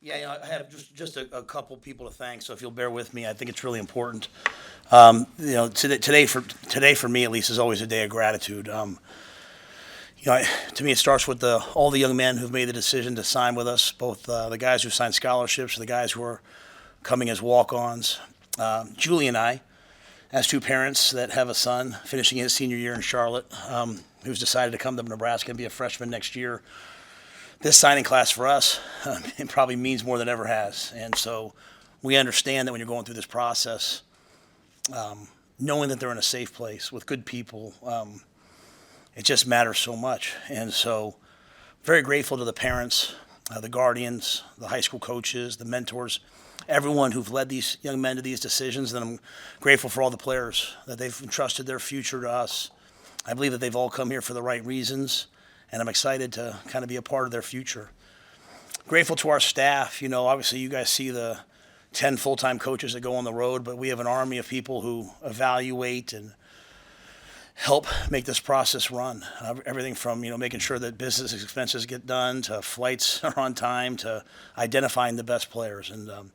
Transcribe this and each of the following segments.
Yeah, I have just a couple people to thank. So if you'll bear with me, I think it's really important. Today for me at least is always a day of gratitude. To me, it starts with all the young men who've made the decision to sign with us, both the guys who signed scholarships, the guys who are coming as walk-ons. Julie and I, as two parents that have a son finishing his senior year in Charlotte, who's decided to come to Nebraska and be a freshman next year. This signing class for us, it probably means more than ever has. And so we understand that when you're going through this process, knowing that they're in a safe place with good people, it just matters so much. And so very grateful to the parents, the guardians, the high school coaches, the mentors, everyone who've led these young men to these decisions. And I'm grateful for all the players that they've entrusted their future to us. I believe that they've all come here for the right reasons, and I'm excited to kind of be a part of their future. Grateful to our staff. Obviously you guys see the 10 full-time coaches that go on the road, but we have an army of people who evaluate and help make this process run. Everything from, making sure that business expenses get done to flights are on time to identifying the best players. And,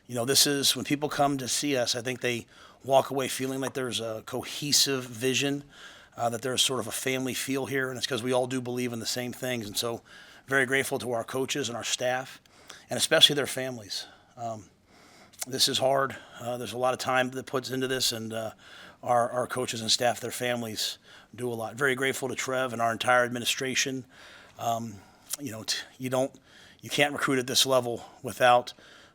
this is when people come to see us, I think they walk away feeling like there's a cohesive vision, that there's sort of a family feel here, and it's because we all do believe in the same things. And so very grateful to our coaches and our staff, and especially their families. This is hard. There's a lot of time that puts into this, and our coaches and staff, their families, do a lot. Very grateful to Trev and our entire administration. You can't recruit at this level without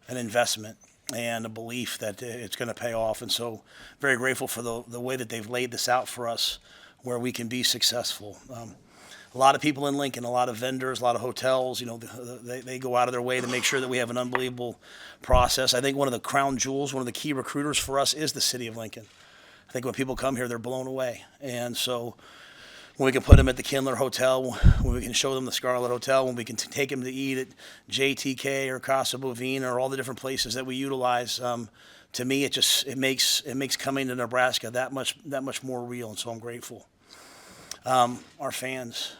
an investment and a belief that it's going to pay off. And so very grateful for the way that they've laid this out for us, where we can be successful. A lot of people in Lincoln, a lot of vendors, a lot of hotels, they go out of their way to make sure that we have an unbelievable process. I think one of the crown jewels, one of the key recruiters for us is the city of Lincoln. I think when people come here, they're blown away. And so when we can put them at the Kindler Hotel, when we can show them the Scarlet Hotel, when we can take them to eat at JTK or Casa Bovina or all the different places that we utilize, to me, it makes coming to Nebraska that much more real, and so I'm grateful. Our fans,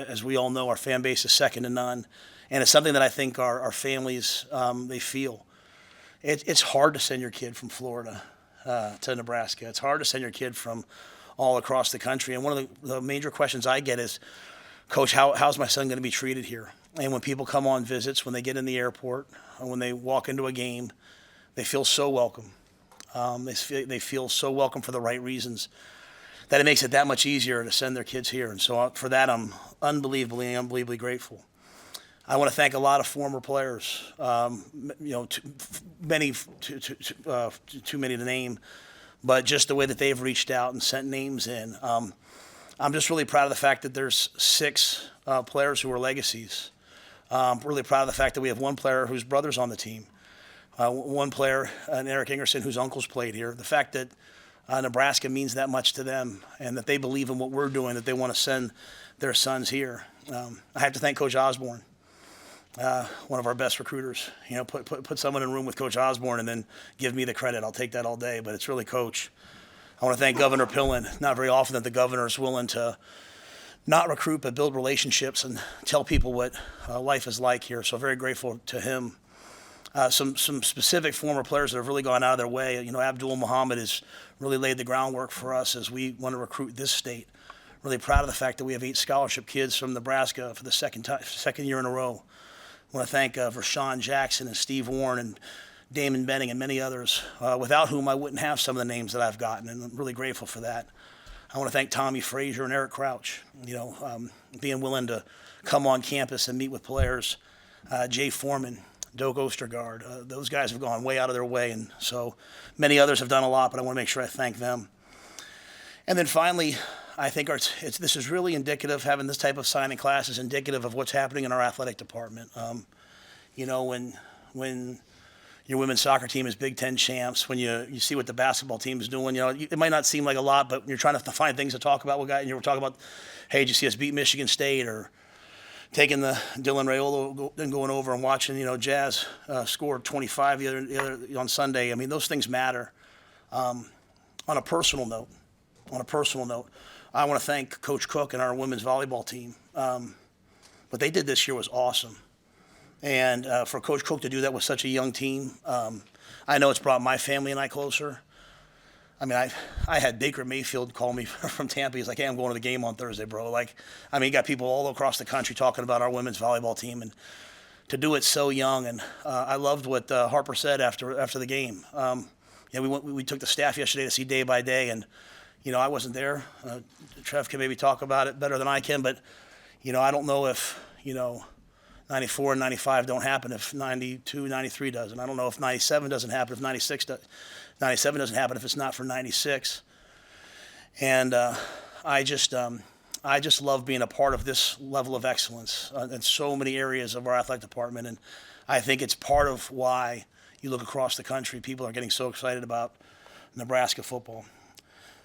as we all know, our fan base is second to none, and it's something that I think our families they feel. It's hard to send your kid from Florida to Nebraska. It's hard to send your kid from all across the country, and one of the major questions I get is, Coach, how's my son going to be treated here? And when people come on visits, when they get in the airport, or when they walk into a game, they feel so welcome. They feel so welcome for the right reasons that it makes it that much easier to send their kids here. And so for that, I'm unbelievably grateful. I want to thank a lot of former players. Too many to name, but just the way that they've reached out and sent names in. I'm just really proud of the fact that there's 6 players who are legacies. Really proud of the fact that we have one player whose brother's on the team. One player, Eric Ingerson, whose uncle's played here. The fact that Nebraska means that much to them, and that they believe in what we're doing, that they want to send their sons here. I have to thank Coach Osborne, one of our best recruiters. Put someone in a room with Coach Osborne and then give me the credit. I'll take that all day, but it's really Coach. I want to thank Governor Pillen. Not very often that the governor is willing to not recruit but build relationships and tell people what life is like here. So very grateful to him. Some specific former players that have really gone out of their way. Abdul Muhammad has really laid the groundwork for us as we want to recruit this state. Really proud of the fact that we have 8 scholarship kids from Nebraska for the second year in a row. I want to thank Rashawn Jackson and Steve Warren and Damon Benning and many others, without whom I wouldn't have some of the names that I've gotten, and I'm really grateful for that. I want to thank Tommy Frazier and Eric Crouch, being willing to come on campus and meet with players. Jay Foreman, Doak Ostergaard, those guys have gone way out of their way, and so many others have done a lot, but I want to make sure I thank them. And then finally, I think this is really indicative, having this type of signing class is indicative of what's happening in our athletic department. When your women's soccer team is Big Ten champs, when you see what the basketball team is doing, it might not seem like a lot, but you're trying to find things to talk about with guys, and you're talking about, hey, did you see us beat Michigan State, or taking the Dylan Raiolo and going over and watching, Jazz score 25 the other on Sunday. I mean, those things matter. On a personal note, I want to thank Coach Cook and our women's volleyball team. What they did this year was awesome. And for Coach Cook to do that with such a young team, I know it's brought my family and I closer. I mean, I had Baker Mayfield call me from Tampa. He's like, "Hey, I'm going to the game on Thursday, bro." Like, I mean, you got people all across the country talking about our women's volleyball team, and to do it so young. And I loved what Harper said after the game. We took the staff yesterday to see day by day, and I wasn't there. Trev can maybe talk about it better than I can, but I don't know if 94 and 95 don't happen if 92, 93 doesn't. I don't know if 97 doesn't happen if 97 doesn't happen if it's not for 96. And I just love being a part of this level of excellence in so many areas of our athletic department. And I think it's part of why you look across the country, people are getting so excited about Nebraska football.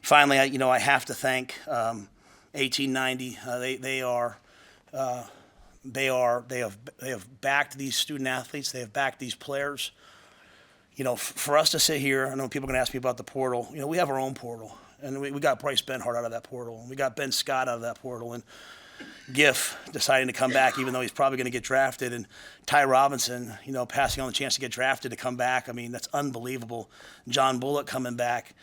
Finally, I have to thank 1890. They have backed these student athletes. They have backed these players. For us to sit here, I know people are going to ask me about the portal. We have our own portal, and we got Bryce Benhart out of that portal, and we got Ben Scott out of that portal, and Giff deciding to come back even though he's probably going to get drafted, and Ty Robinson, passing on the chance to get drafted to come back. I mean, that's unbelievable. John Bullock coming back.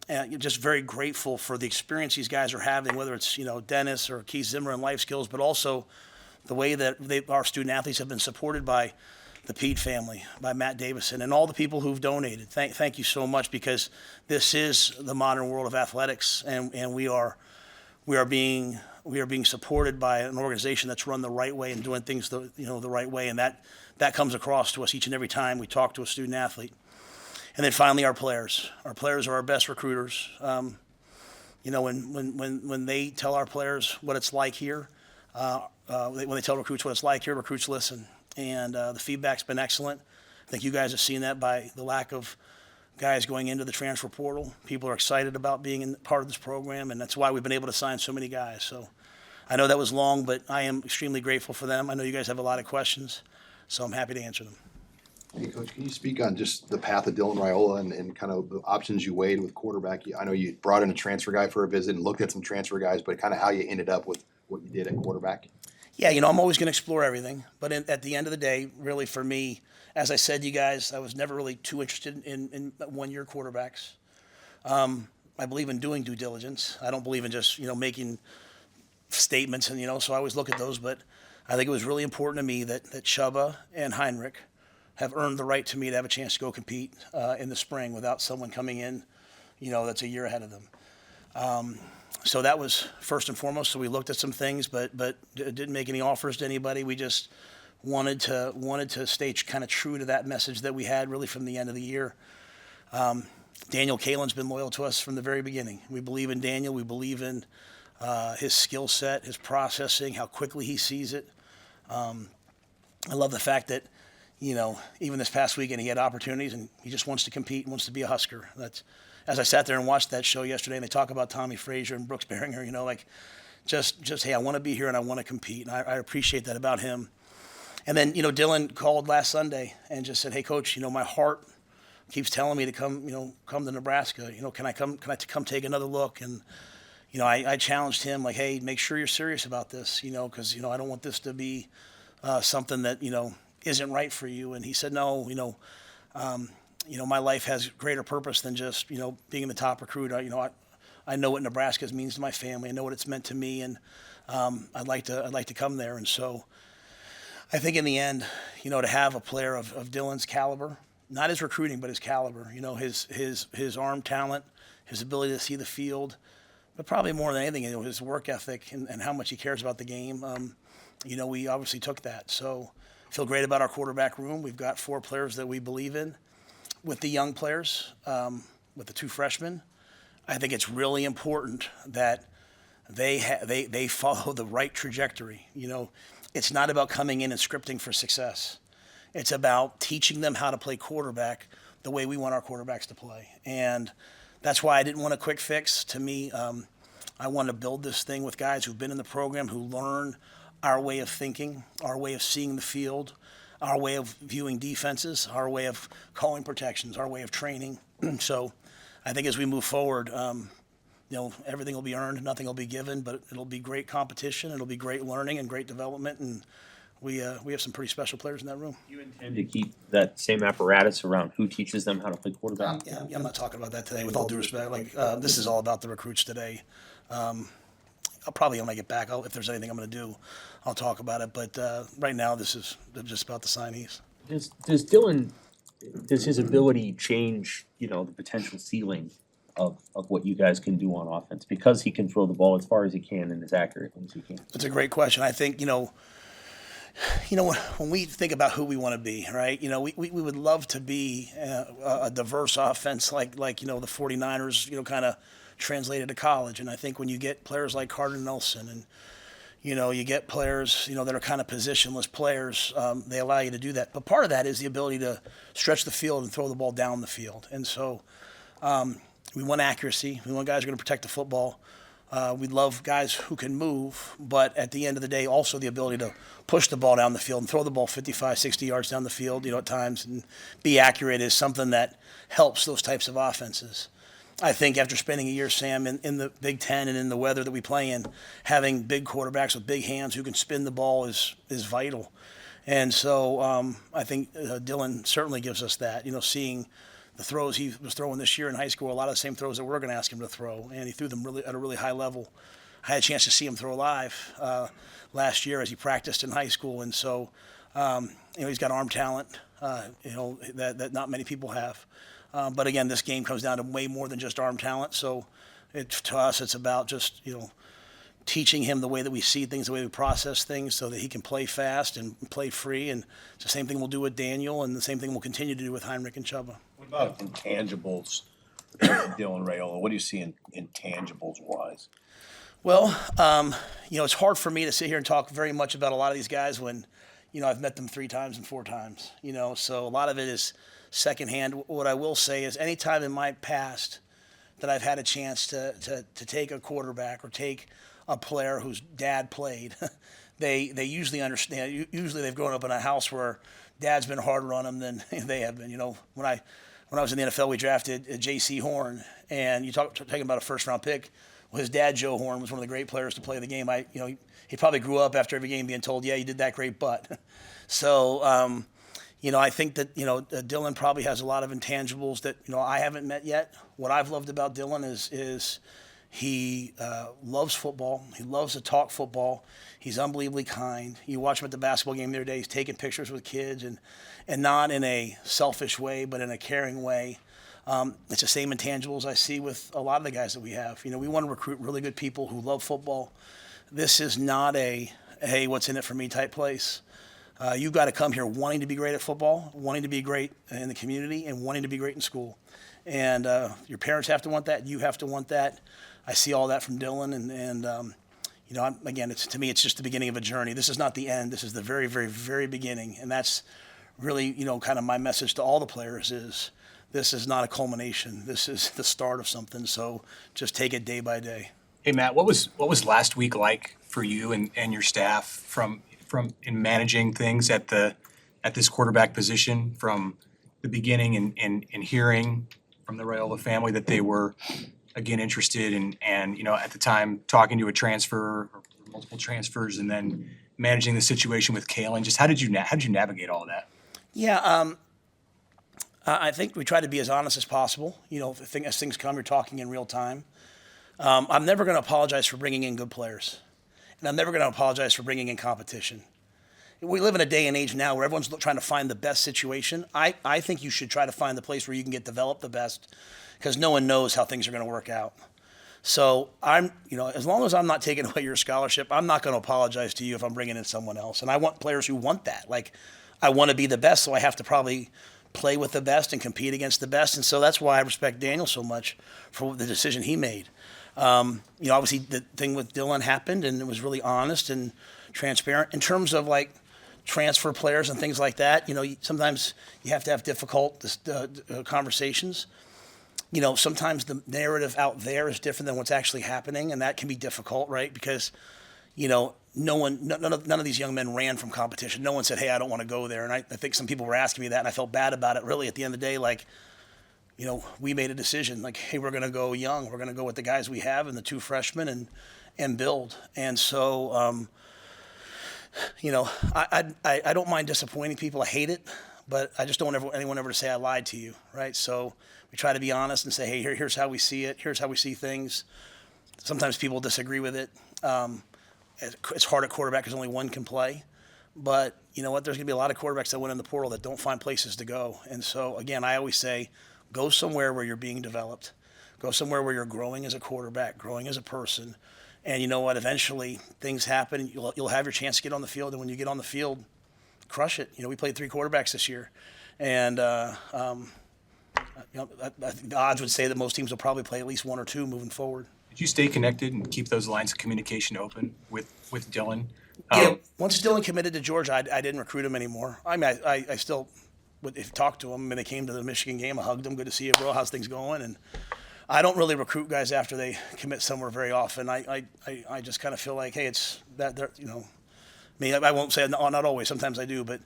And just very grateful for the experience these guys are having, whether it's Dennis or Keith Zimmer and life skills, but also the way that our student athletes have been supported by the Pete family, by Matt Davison, and all the people who've donated. Thank you so much, because this is the modern world of athletics, and we are being supported by an organization that's run the right way and doing things the right way, and that comes across to us each and every time we talk to a student athlete. And then finally, our players. Our players are our best recruiters. When they tell our players what it's like here, when they tell recruits what it's like here, recruits listen. And the feedback's been excellent. I think you guys have seen that by the lack of guys going into the transfer portal. People are excited about being part of this program, and that's why we've been able to sign so many guys. So I know that was long, but I am extremely grateful for them. I know you guys have a lot of questions, so I'm happy to answer them. Hey, Coach, can you speak on just the path of Dylan Raiola and kind of the options you weighed with quarterback? I know you brought in a transfer guy for a visit and looked at some transfer guys, but kind of how you ended up with what you did at quarterback? Yeah, I'm always going to explore everything. But at the end of the day, really for me, as I said to you guys, I was never really too interested in one-year quarterbacks. I believe in doing due diligence. I don't believe in just, making statements, and, so I always look at those. But I think it was really important to me that Chubba and Heinrich have earned the right to me to have a chance to go compete in the spring without someone coming in, that's a year ahead of them. So that was first and foremost. So we looked at some things, but didn't make any offers to anybody. We just wanted to stay kind of true to that message that we had really from the end of the year. Daniel Kalen's been loyal to us from the very beginning. We believe in Daniel. We believe in his skill set, his processing, how quickly he sees it. I love the fact that, even this past weekend he had opportunities and he just wants to compete and wants to be a Husker. That's, as I sat there and watched that show yesterday, and they talk about Tommy Frazier and Brooks Behringer, just hey, I want to be here and I want to compete, and I appreciate that about him. And then, Dylan called last Sunday and just said, "Hey, Coach, my heart keeps telling me to come to Nebraska. Can I come take another look?" And I challenged him, like, "Hey, make sure you're serious about this, because I don't want this to be something that isn't right for you." And he said, "No, my life has greater purpose than just being the top recruit. I know what Nebraska means to my family. I know what it's meant to me, and I'd like to come there." And so I think in the end, to have a player of Dylan's caliber, not his recruiting, but his caliber, his arm talent, his ability to see the field, but probably more than anything, his work ethic and how much he cares about the game. We obviously took that. So I feel great about our quarterback room. We've got 4 players that we believe in. With the young players, with the 2 freshmen, I think it's really important that they follow the right trajectory. It's not about coming in and scripting for success. It's about teaching them how to play quarterback the way we want our quarterbacks to play. And that's why I didn't want a quick fix. To me, I want to build this thing with guys who've been in the program, who learn our way of thinking, our way of seeing the field, our way of viewing defenses, our way of calling protections, our way of training. So I think as we move forward, everything will be earned, nothing will be given, but it'll be great competition, it'll be great learning and great development, and we have some pretty special players in that room. Do you intend to keep that same apparatus around who teaches them how to play quarterback? Yeah, I'm not talking about that today. With all due respect, this is all about the recruits today. I'll probably, when I get back, if there's anything I'm going to do, I'll talk about it. But right now, this is just about the signees. Does his ability change, the potential ceiling of what you guys can do on offense because he can throw the ball as far as he can and as accurate as he can? That's a great question. I think, when we think about who we want to be, right? We would love to be a diverse offense like the 49ers, kind of translated to college. And I think when you get players like Carter Nelson and, you get players, that are kind of positionless players, they allow you to do that. But part of that is the ability to stretch the field and throw the ball down the field. And so we want accuracy. We want guys who are going to protect the football. We love guys who can move, but at the end of the day, also the ability to push the ball down the field and throw the ball 55, 60 yards down the field, at times, and be accurate is something that helps those types of offenses. I think after spending a year, Sam, in the Big Ten and in the weather that we play in, having big quarterbacks with big hands who can spin the ball is vital. And so I think Dylan certainly gives us that, seeing the throws he was throwing this year in high school, a lot of the same throws that we're going to ask him to throw, and he threw them really at a really high level. I had a chance to see him throw live last year as he practiced in high school, and so he's got arm talent, that not many people have. But again, this game comes down to way more than just arm talent. So to us, it's about just teaching him the way that we see things, the way we process things, so that he can play fast and play free. And it's the same thing we'll do with Daniel, and the same thing we'll continue to do with Heinrich and Chuba. What about intangibles, Dylan Raiola? What do you see in intangibles wise? Well, it's hard for me to sit here and talk very much about a lot of these guys when, I've met them 3 times and 4 times. So a lot of it is secondhand. What I will say is, any time in my past that I've had a chance to take a quarterback or take a player whose dad played, they usually understand. Usually they've grown up in a house where dad's been harder on them than they have been. When I was in the NFL, we drafted J.C. Horn, and talking about a first-round pick. Well, his dad, Joe Horn, was one of the great players to play the game. He probably grew up after every game being told, "Yeah, you did that great, but." So, I think that Dylan probably has a lot of intangibles that I haven't met yet. What I've loved about Dylan is he loves football. He loves to talk football. He's unbelievably kind. You watch him at the basketball game the other day. He's taking pictures with kids, and not in a selfish way, but in a caring way. It's the same intangibles I see with a lot of the guys that we have. We want to recruit really good people who love football. This is not a, hey, what's in it for me type place. You've got to come here wanting to be great at football, wanting to be great in the community, and wanting to be great in school. And your parents have to want that. You have to want that. I see all that from Dylan. And again, to me, it's just the beginning of a journey. This is not the end. This is the very, very, very beginning. And that's really, kind of my message to all the players is this is not a culmination. This is the start of something. So just take it day by day. Hey, Matt, what was last week like for you and your staff from in managing things at this quarterback position from the beginning and hearing from the Raiola family that they were again interested and at the time talking to a transfer or multiple transfers and then managing the situation with Kalen? Just how did you navigate all of that? Yeah, I think we try to be as honest as possible. As things come, you're talking in real time. I'm never going to apologize for bringing in good players, and I'm never going to apologize for bringing in competition. We live in a day and age now where everyone's trying to find the best situation. I think you should try to find the place where you can get developed the best, because no one knows how things are going to work out. So as long as I'm not taking away your scholarship, I'm not going to apologize to you if I'm bringing in someone else. And I want players who want that. Like, I want to be the best, so I have to probably play with the best and compete against the best. And so that's why I respect Daniel so much for the decision he made. Obviously the thing with Dylan happened, and it was really honest and transparent. In terms of like transfer players and things like that, sometimes you have to have difficult conversations. Sometimes the narrative out there is different than what's actually happening, and that can be difficult, right? Because, none of these young men ran from competition. No one said, hey, I don't want to go there. And I think some people were asking me that, and I felt bad about it. Really, at the end of the day, we made a decision. Like, hey, we're going to go young. We're going to go with the guys we have and the 2 freshmen and build. And so, you know, I don't mind disappointing people. I hate it, but I just don't want anyone ever to say I lied to you, right? So we try to be honest and say, hey, here's how we see it. Here's how we see things. Sometimes people disagree with it. It's hard at quarterback because only one can play. But you know what? There's going to be a lot of quarterbacks that went in the portal that don't find places to go. And so, again, I always say, go somewhere where you're being developed. Go somewhere where you're growing as a quarterback, growing as a person. And you know what? Eventually, things happen. You'll have your chance to get on the field. And when you get on the field, crush it. You know, we played 3 quarterbacks this year. And you know, I think the odds would say that most teams will probably play at least 1 or 2 moving forward. Did you stay connected and keep those lines of communication open with Dylan? Yeah, once Dylan committed to Georgia, I didn't recruit him anymore. I mean, I still would talk to him. When they came to the Michigan game, I hugged him. Good to see you, bro. How's things going? And I don't really recruit guys after they commit somewhere very often. I just kind of feel like, hey, it's that they're, you know, I mean, I won't say not always. Sometimes I do, but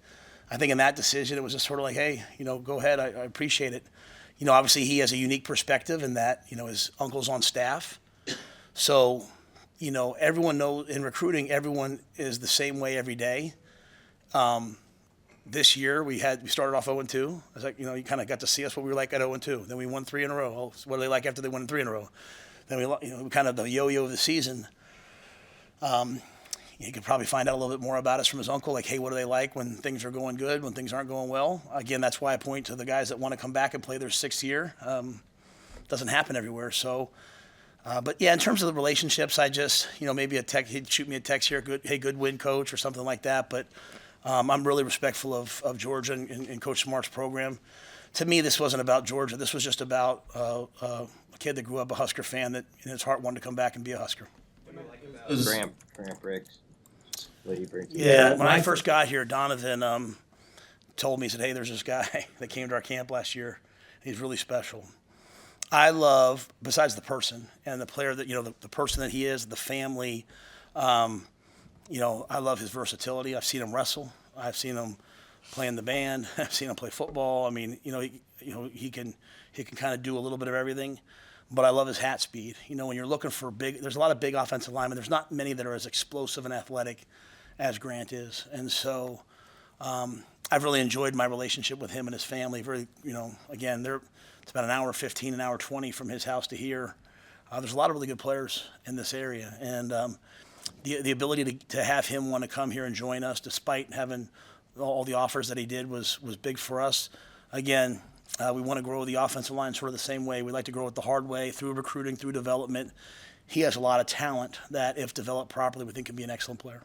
I think in that decision, it was just sort of like, hey, you know, go ahead. I appreciate it. You know, obviously he has a unique perspective in that, you know, his uncle's on staff. So, you know, everyone knows in recruiting, everyone is the same way every day. This year we started off 0-2. I was like, you know, you kind of got to see us what we were like at 0-2. Then we won 3 in a row. Well, what are they like after they won 3 in a row? Then we, you know, kind of the yo-yo of the season. You could probably find out a little bit more about us from his uncle, like, hey, what are they like when things are going good, when things aren't going well? Again, that's why I point to the guys that want to come back and play their 6th year. Doesn't happen everywhere. So, but yeah, in terms of the relationships, I just, you know, maybe he'd shoot me a text here, good win, coach, or something like that. But I'm really respectful of Georgia and Coach Smart's program. To me, this wasn't about Georgia. This was just about a kid that grew up a Husker fan that in his heart wanted to come back and be a Husker. Cramp breaks. Lady breaks. Yeah, when I first got here, Donovan told me, he said, hey, there's this guy that came to our camp last year. He's really special. I love, besides the person and the player that, you know, the person that he is, the family, you know, I love his versatility. I've seen him wrestle. I've seen him play in the band. I've seen him play football. I mean, he can kind of do a little bit of everything. But I love his hat speed. You know, when you're looking for there's a lot of big offensive linemen. There's not many that are as explosive and athletic as Grant is. And so I've really enjoyed my relationship with him and his family. Very, you know, again, it's about an hour 15, an hour 20 from his house to here. There's a lot of really good players in this area. And the ability to have him want to come here and join us, despite having all the offers that he did, was big for us. Again, we want to grow the offensive line sort of the same way. We like to grow it the hard way, through recruiting, through development. He has a lot of talent that, if developed properly, we think can be an excellent player.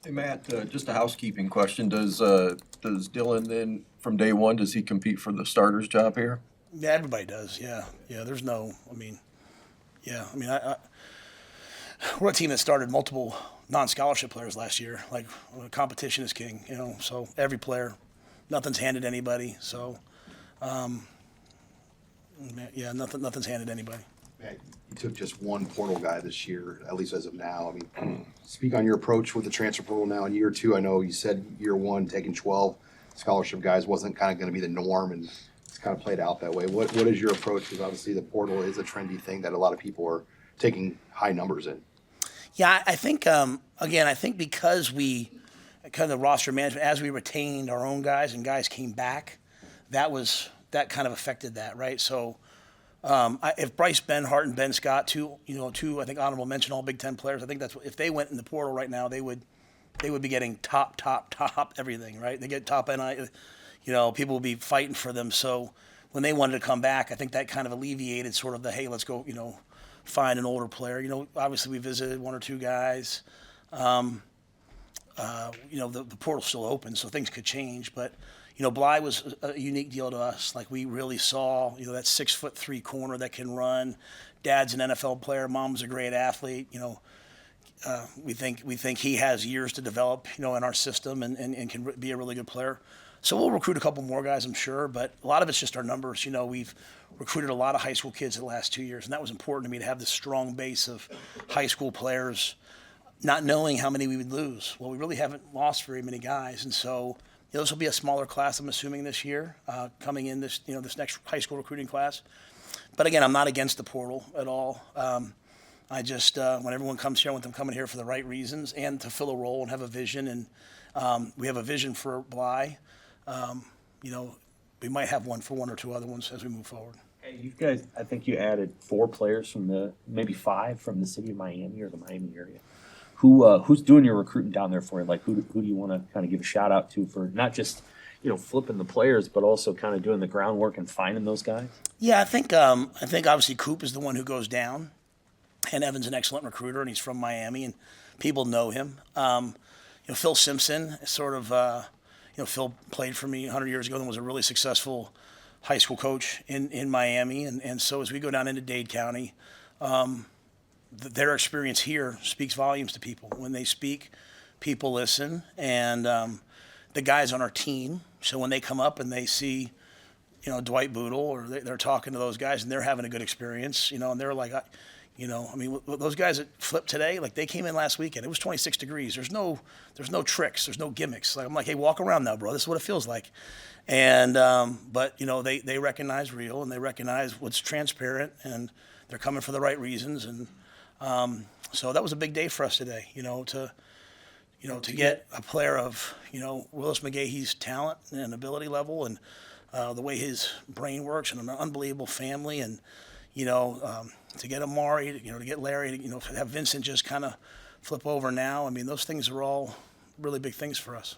Hey, Matt, just a housekeeping question. Does Dylan then, from day one, does he compete for the starter's job here? Yeah, everybody does. Yeah. There's no. We're a team that started multiple non-scholarship players last year. Like, competition is king. You know, so every player, nothing's handed anybody. So, nothing's handed anybody. Matt, you took just one portal guy this year, at least as of now. I mean, speak on your approach with the transfer portal now in year 2. I know you said year 1 taking 12 scholarship guys wasn't kind of going to be the norm, and it's kind of played out that way. What is your approach? Because obviously the portal is a trendy thing that a lot of people are taking high numbers in. Yeah, I think I think because we kind of the roster management, as we retained our own guys and guys came back, that kind of affected that, right? So. If Bryce Benhart and Ben Scott, two I think honorable mention all Big Ten players, I think that's if they went in the portal right now, they would be getting top everything, right? They get top NI, people would be fighting for them. So when they wanted to come back, I think that kind of alleviated sort of the, hey, let's go, find an older player. Obviously we visited 1 or 2 guys. The portal's still open, so things could change, but. Bly was a unique deal to us. Like, we really saw, that 6'3" corner that can run. Dad's an NFL player. Mom's a great athlete. We think he has years to develop, in our system and can be a really good player. So we'll recruit a couple more guys, I'm sure, but a lot of it's just our numbers. We've recruited a lot of high school kids the last 2 years, and that was important to me to have this strong base of high school players, not knowing how many we would lose. Well, we really haven't lost very many guys, and so. This will be a smaller class, I'm assuming, this year, coming in this next high school recruiting class. But again, I'm not against the portal at all. I just, when everyone comes here, I want them coming here for the right reasons and to fill a role and have a vision. And we have a vision for Bly. You know, we might have one for one or two other ones as we move forward. Hey, you guys, I think you added 4 players from maybe 5 from the city of Miami or the Miami area. Who's doing your recruiting down there for you? Like, who do you want to kind of give a shout out to for not just, flipping the players, but also kind of doing the groundwork and finding those guys? Yeah, I think obviously Coop is the one who goes down, and Evan's an excellent recruiter, and he's from Miami, and people know him. Phil Simpson, sort of, Phil played for me 100 years ago and was a really successful high school coach in Miami, and so as we go down into Dade County, their experience here speaks volumes to people. When they speak, people listen, and the guys on our team. So when they come up and they see, Dwight Boodle, or they're talking to those guys and they're having a good experience, and they're like, those guys that flipped today, like they came in last weekend. It was 26 degrees. There's no tricks. There's no gimmicks. Like I'm like, hey, walk around now, bro. This is what it feels like. And but they recognize real and they recognize what's transparent and they're coming for the right reasons and. So that was a big day for us today, to get a player of, Willis McGahee's talent and ability level and the way his brain works and an unbelievable family and, to get Amari, to get Larry, to have Vincent just kind of flip over now. I mean, those things are all really big things for us.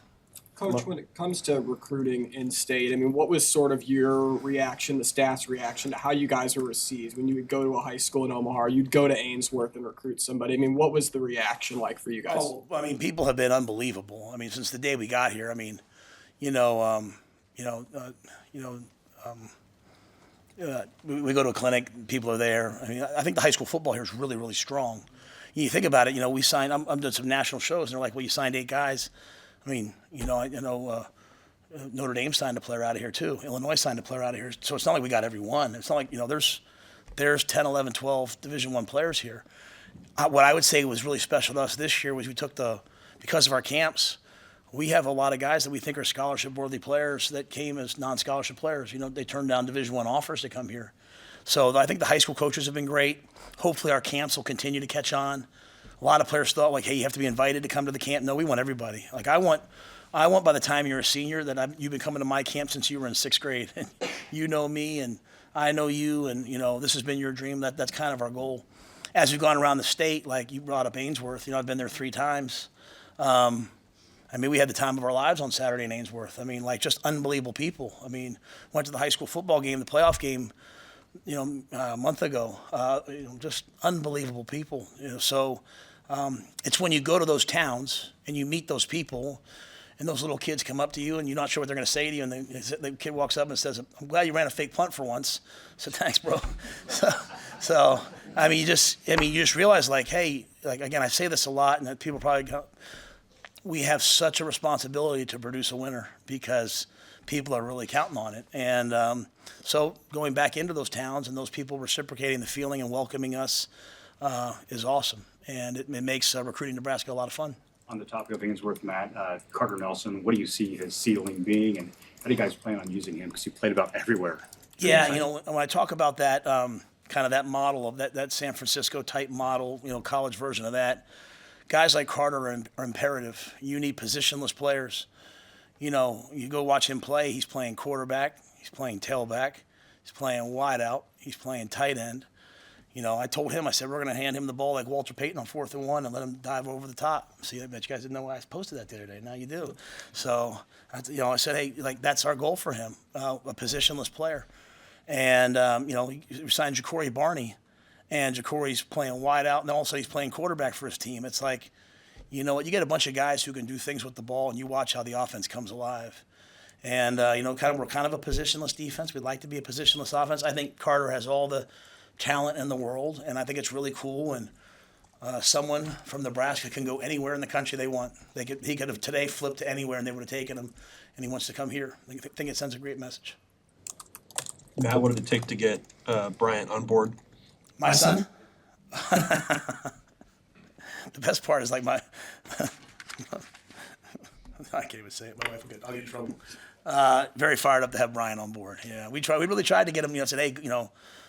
Coach, when it comes to recruiting in state, I mean, what was sort of your reaction, the staff's reaction to how you guys were received when you would go to a high school in Omaha, you'd go to Ainsworth and recruit somebody? I mean, what was the reaction like for you guys? Oh, I mean, people have been unbelievable. I mean, since the day we got here. I mean, we go to a clinic, people are there. I mean, I think the high school football here is really, really strong. You think about it, we signed. I'm doing some national shows, and they're like, "Well, you signed 8 guys." I mean, Notre Dame signed a player out of here too. Illinois signed a player out of here. So it's not like we got every one. It's not like, there's 10, 11, 12 Division I players here. What I would say was really special to us this year was we took because of our camps, we have a lot of guys that we think are scholarship-worthy players that came as non-scholarship players. They turned down Division I offers to come here. So I think the high school coaches have been great. Hopefully our camps will continue to catch on. A lot of players thought like, hey, you have to be invited to come to the camp. No, we want everybody. Like I want by the time you're a senior that you've been coming to my camp since you were in 6th grade. And you know me and I know you and, this has been your dream. That's kind of our goal. As we've gone around the state, like you brought up Ainsworth, I've been there 3 times. I mean, we had the time of our lives on Saturday in Ainsworth. I mean, like just unbelievable people. I mean, went to the high school football game, the playoff game, a month ago. Just unbelievable people. So it's when you go to those towns and you meet those people and those little kids come up to you and you're not sure what they're going to say to you and the kid walks up and says, "I'm glad you ran a fake punt for once." So thanks, bro. So I mean, you just realize like, hey, like again, I say this a lot and that people probably go, we have such a responsibility to produce a winner because people are really counting on it. And so going back into those towns and those people reciprocating the feeling and welcoming us is awesome. And it makes recruiting Nebraska a lot of fun. On the topic of Ainsworth, Matt, Carter Nelson, what do you see his ceiling being, and how do you guys plan on using him? Because he played about everywhere. Yeah, when I talk about that, kind of that model of that San Francisco type model, college version of that, guys like Carter are imperative. You need positionless players. You go watch him play, he's playing quarterback, he's playing tailback, he's playing wide out, he's playing tight end. I told him, I said, we're going to hand him the ball like Walter Payton on 4th and 1 and let him dive over the top. See, I bet you guys didn't know I posted that the other day. Now you do. So, I said, hey, like that's our goal for him, a positionless player. And, we signed Ja'Cory Barney, and Ja'Cory's playing wide out, and also he's playing quarterback for his team. It's like, you know what, you get a bunch of guys who can do things with the ball, and you watch how the offense comes alive. And, we're kind of a positionless defense. We'd like to be a positionless offense. I think Carter has all the talent in the world, and I think it's really cool. And someone from Nebraska can go anywhere in the country they want. He could have today flipped to anywhere, and they would have taken him. And he wants to come here. I think it sends a great message. Matt, what did it take to get Bryant on board? My son? The best part is like I can't even say it. My wife will I'll get in trouble. Very fired up to have Bryant on board. Yeah, we really tried to get him. Said, hey,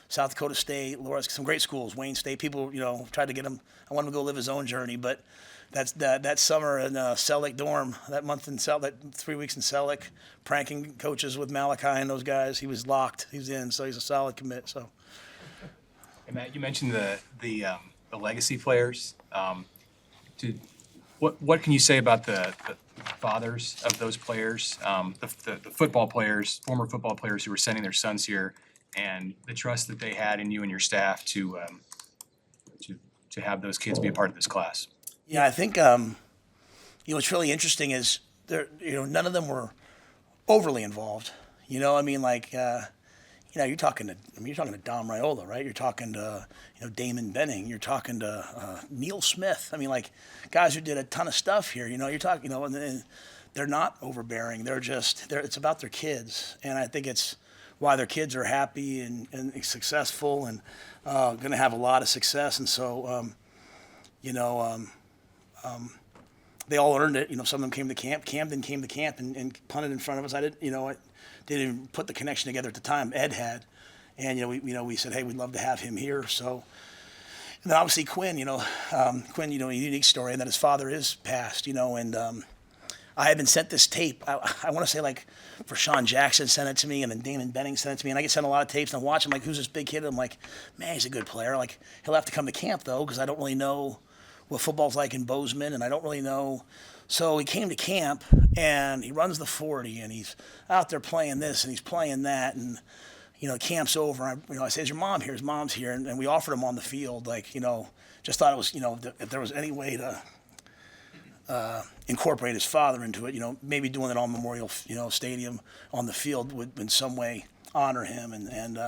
South Dakota State, Loras, some great schools, Wayne State. People, tried to get him. I want him to go live his own journey, but that summer in Selleck dorm, that month in that 3 weeks in Selleck, pranking coaches with Malachi and those guys, he was locked. He was in, so he's a solid commit. So. And Matt, you mentioned the legacy players. What can you say about the fathers of those players, the football players, former football players who were sending their sons here, and the trust that they had in you and your staff to have those kids be a part of this class? Yeah, I think what's really interesting is none of them were overly involved. You're talking to Dom Raiola, right? You're talking to Damon Benning. You're talking to Neil Smith. Guys who did a ton of stuff here. You're talking, and they're not overbearing. It's about their kids, and I think it's why their kids are happy and successful and going to have a lot of success. And so, they all earned it. Some of them came to camp. Camden came to camp and punted in front of us. I didn't even put the connection together at the time. Ed had, and we said, hey, we'd love to have him here. So, and then obviously Quinn, a unique story, and that his father is passed, and I had been sent this tape. I want to say for Sean Jackson sent it to me, and then Damon Benning sent it to me, and I get sent a lot of tapes, and I watch him who's this big kid? And I'm like, man, he's a good player. He'll have to come to camp though, because I don't really know what football's like in Bozeman, and I don't really know. So he came to camp, and he runs the 40, and he's out there playing this, and he's playing that, and camp's over. I say, is your mom here? His mom's here, and we offered him on the field, just thought it was, if there was any way to incorporate his father into it, maybe doing it on Memorial, Stadium on the field would in some way honor him, and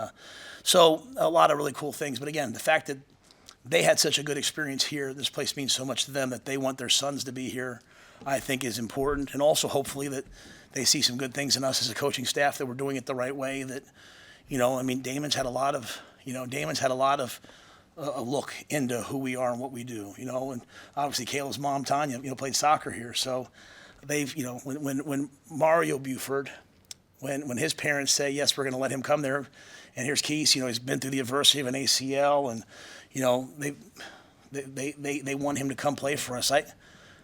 so a lot of really cool things. But again, the fact that they had such a good experience here, this place means so much to them that they want their sons to be here, I think is important. And also hopefully that they see some good things in us as a coaching staff, that we're doing it the right way, that, Damon's had a lot of a look into who we are and what we do, and obviously Kayla's mom, Tanya, played soccer here. So they've, when Mario Buford, when his parents say, yes, we're going to let him come there, and here's Keith, he's been through the adversity of an ACL, and, they want him to come play for us.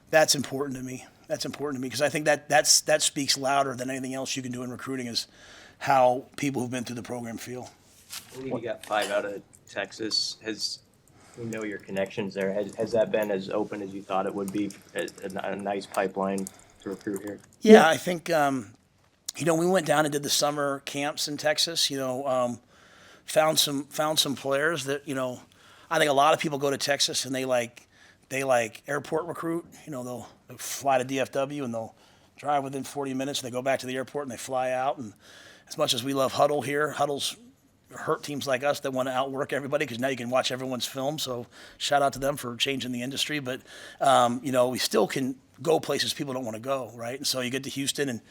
That's important to me. That's important to me, because I think that speaks louder than anything else you can do in recruiting, is how people who've been through the program feel. I believe you got 5 out of Texas. We know your connections there. Has that been as open as you thought it would be? A nice pipeline to recruit here? Yeah, I think, we went down and did the summer camps in Texas, found some players that, I think a lot of people go to Texas and they like airport recruit. They'll fly to DFW and they'll drive within 40 minutes and they go back to the airport and they fly out. And as much as we love Huddle here, Huddle's hurt teams like us that want to outwork everybody, because now you can watch everyone's film. So shout out to them for changing the industry. But, we still can go places people don't want to go, right? And so you get to Houston and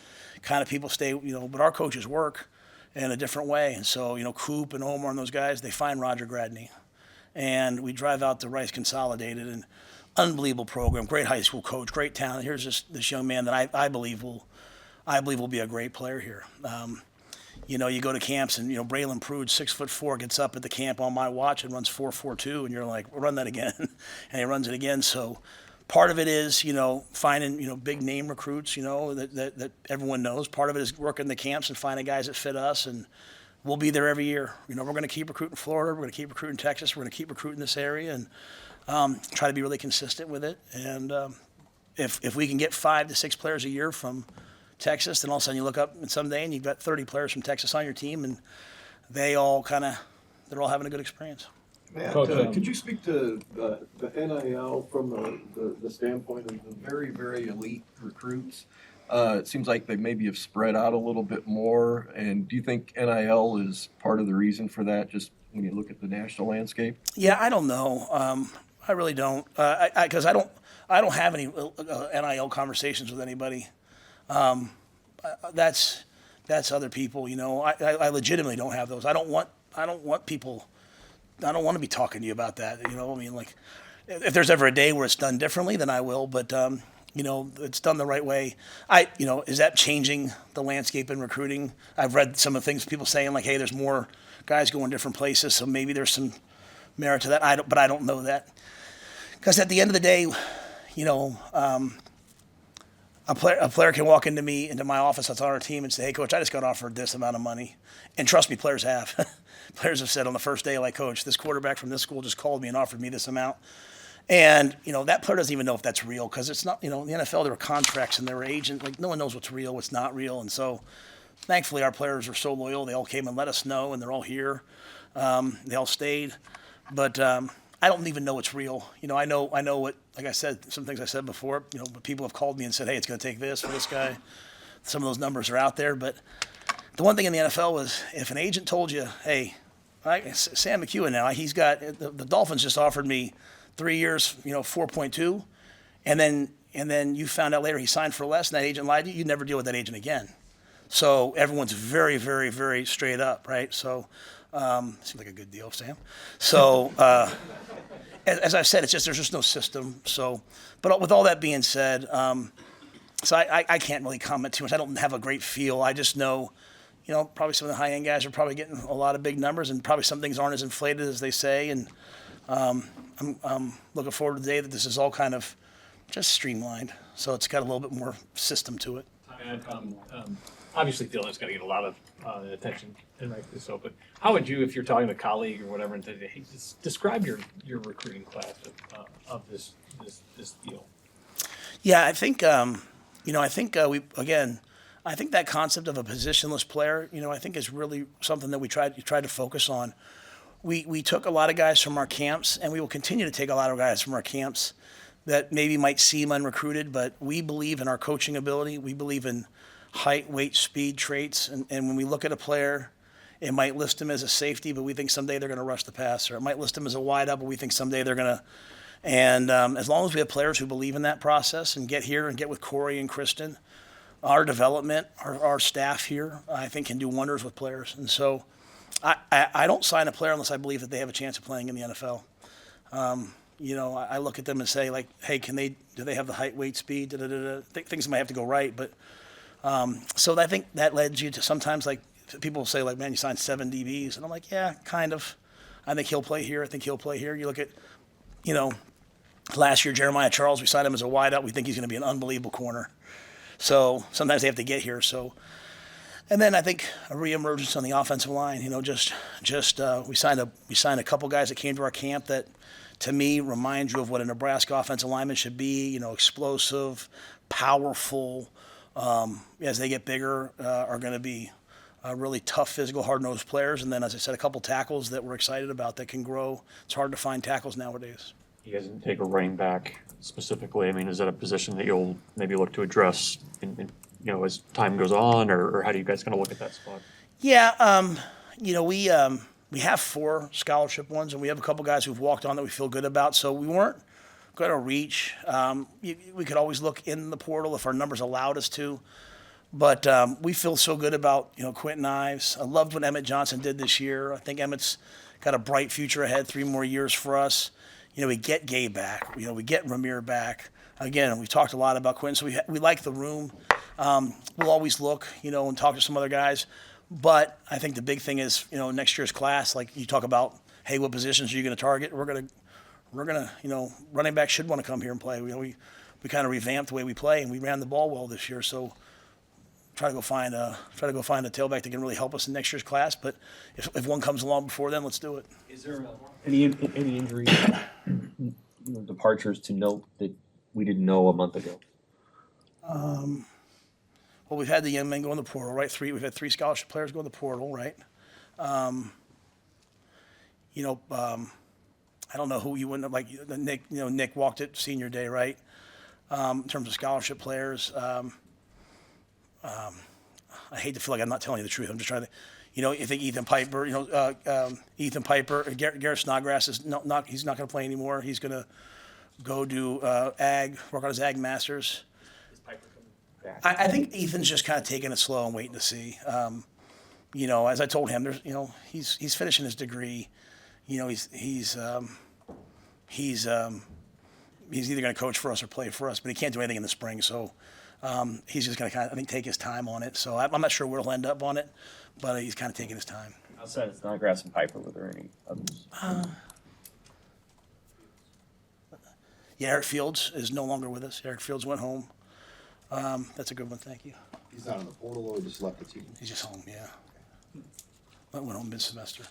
kind of people stay, but our coaches work in a different way. And so, Coop and Omar and those guys, they find Roger Gradney. And we drive out to Rice Consolidated, and unbelievable program, great high school coach, great talent. Here's this young man that I believe will be a great player here. You go to camps and Braylon Prude, 6'4", gets up at the camp on my watch and runs 4.42, and you're like, run that again, and he runs it again. So part of it is finding big name recruits that everyone knows. Part of it is working the camps and finding guys that fit us, and we'll be there every year. We're going to keep recruiting Florida. We're going to keep recruiting Texas. We're going to keep recruiting this area, and try to be really consistent with it. And if we can get 5 to 6 players a year from Texas, then all of a sudden you look up someday and you've got 30 players from Texas on your team, and they're all having a good experience. Matt, could you speak to the NIL from the standpoint of the very, very elite recruits? It seems like they maybe have spread out a little bit more. And do you think NIL is part of the reason for that, just when you look at the national landscape? Yeah, I don't know. I really don't, because I don't have any NIL conversations with anybody. That's other people. I legitimately don't have those. I don't want people. I don't want to be talking to you about that. If there's ever a day where it's done differently, then I will. But it's done the right way. Is that changing the landscape in recruiting? I've read some of the things people saying like, hey, there's more guys going different places, so maybe there's some merit to that. But I don't know that. Because at the end of the day, a player can walk into my office that's on our team and say, hey, coach, I just got offered this amount of money. And trust me, players have. Players have said on the first day, like, coach, this quarterback from this school just called me and offered me this amount. And, that player doesn't even know if that's real because it's not, in the NFL, there were contracts and there were agents. Like, no one knows what's real, what's not real. And so, thankfully, our players are so loyal. They all came and let us know, and they're all here. They all stayed. But I don't even know it's real. I know what, like I said, some things I said before, but people have called me and said, hey, it's going to take this for this guy. Some of those numbers are out there. But the one thing in the NFL was if an agent told you, hey, Sam McEwen now, he's got, the Dolphins just offered me 3 years, 4.2, and then you found out later he signed for less and that agent lied to you, you'd never deal with that agent again. So everyone's very, very, very straight up, right? So seems like a good deal, Sam. So as I've said, there's just no system. So, but with all that being said, so I can't really comment too much. I don't have a great feel. I just know, probably some of the high-end guys are probably getting a lot of big numbers, and probably some things aren't as inflated as they say. And I'm looking forward to the day that this is all kind of just streamlined. So it's got a little bit more system to it. Obviously, Dylan's going to get a lot of attention, and rightfully so. But how would you, if you're talking to a colleague or whatever, and say, hey, describe your recruiting class of this deal? Yeah, I think I think that concept of a positionless player, I think is really something that we tried to focus on. We took a lot of guys from our camps, and we will continue to take a lot of guys from our camps that maybe might seem unrecruited, but we believe in our coaching ability. We believe in height, weight, speed traits, and when we look at a player, it might list him as a safety, but we think someday they're going to rush the passer. It might list him as a wide out, but we think someday they're going to. And as long as we have players who believe in that process and get here and get with Corey and Kristen, our development, our staff here, I think can do wonders with players. And so I don't sign a player unless I believe that they have a chance of playing in the NFL. I look at them and say, like, hey, do they have the height, weight, speed, things might have to go right. But so I think that led you to sometimes, like, people say, like, man, you signed 7 DBs. And I'm like, yeah, kind of. I think he'll play here. I think he'll play here. You look at, last year, Jeremiah Charles, we signed him as a wideout. We think he's going to be an unbelievable corner. So sometimes they have to get here. So, and then I think a reemergence on the offensive line. We signed a couple guys that came to our camp that, to me, remind you of what a Nebraska offensive lineman should be. Explosive, powerful. As they get bigger, are going to be really tough, physical, hard-nosed players. And then, as I said, a couple tackles that we're excited about that can grow. It's hard to find tackles nowadays. You guys didn't take a running back specifically. I mean, is that a position that you'll maybe look to address as time goes on, or how do you guys kind of look at that spot? Yeah, we have 4 scholarship ones, and we have a couple guys who've walked on that we feel good about. So we weren't going to reach. We could always look in the portal if our numbers allowed us to. But we feel so good about Quentin Ives. I loved what Emmett Johnson did this year. I think Emmett's got a bright future ahead, 3 more years for us. We get Gay back. We get Ramir back. Again, we've talked a lot about Quentin, so we like the room. We'll always look, and talk to some other guys. But I think the big thing is, next year's class, like you talk about, hey, what positions are you going to target? We're gonna, running back should want to come here and play. We kind of revamped the way we play, and we ran the ball well this year. So try to go find a tailback that can really help us in next year's class. But if one comes along before then, let's do it. Is there any injury departures to note that we didn't know a month ago? Well, we've had the young men go in the portal, right? We've had 3 scholarship players go in the portal, right? I don't know who you wouldn't have, like Nick. Nick walked it senior day, right? In terms of scholarship players, I hate to feel like I'm not telling you the truth. I'm just trying to, you think Ethan Piper, Garrett Snodgrass is he's not going to play anymore. He's going to go do work on his ag masters. Is Piper coming back? I think Ethan's just kind of taking it slow and waiting to see. As I told him, he's finishing his degree. He's he's either going to coach for us or play for us, but he can't do anything in the spring. So he's just going to kind of, I think, take his time on it. So I'm not sure where he'll end up on it, but he's kind of taking his time. Outside of Snodgrass and Piper, were there any others? Yeah, Eric Fields is no longer with us. Eric Fields went home. That's a good one. Thank you. He's not in the portal or just left the team? He's just home, yeah. Went home mid-semester.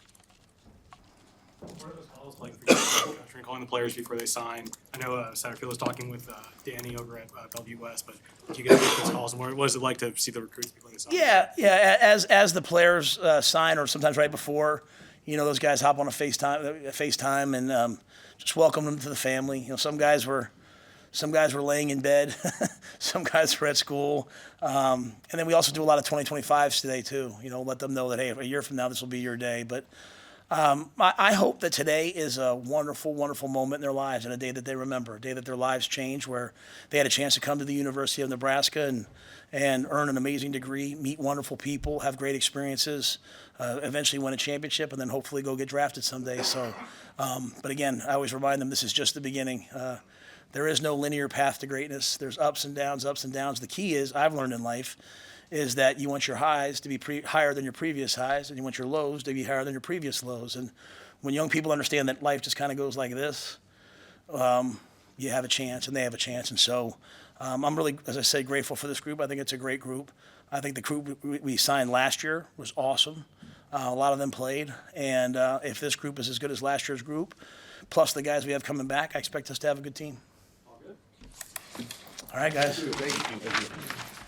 What are those calls like for you, calling the players before they sign? I know Satterfield was talking with Danny over at Bellevue West, but did you guys get those calls? And what was it like to see the recruits before they sign? Yeah. As the players sign, or sometimes right before, those guys hop on a FaceTime and just welcome them to the family. Some guys were laying in bed, some guys were at school, and then we also do a lot of 2025s today too. Let them know that, hey, a year from now this will be your day. But I hope that today is a wonderful, wonderful moment in their lives, and a day that they remember, a day that their lives change, where they had a chance to come to the University of Nebraska and earn an amazing degree, meet wonderful people, have great experiences, eventually win a championship, and then hopefully go get drafted someday. So, but again, I always remind them this is just the beginning. There is no linear path to greatness. There's ups and downs, ups and downs. The key is, I've learned in life, is that you want your highs to be higher than your previous highs, and you want your lows to be higher than your previous lows. And when young people understand that life just kind of goes like this, you have a chance, and they have a chance. And so I'm really, as I say, grateful for this group. I think it's a great group. I think the group we signed last year was awesome. A lot of them played. And if this group is as good as last year's group, plus the guys we have coming back, I expect us to have a good team. All right, guys. Thank you.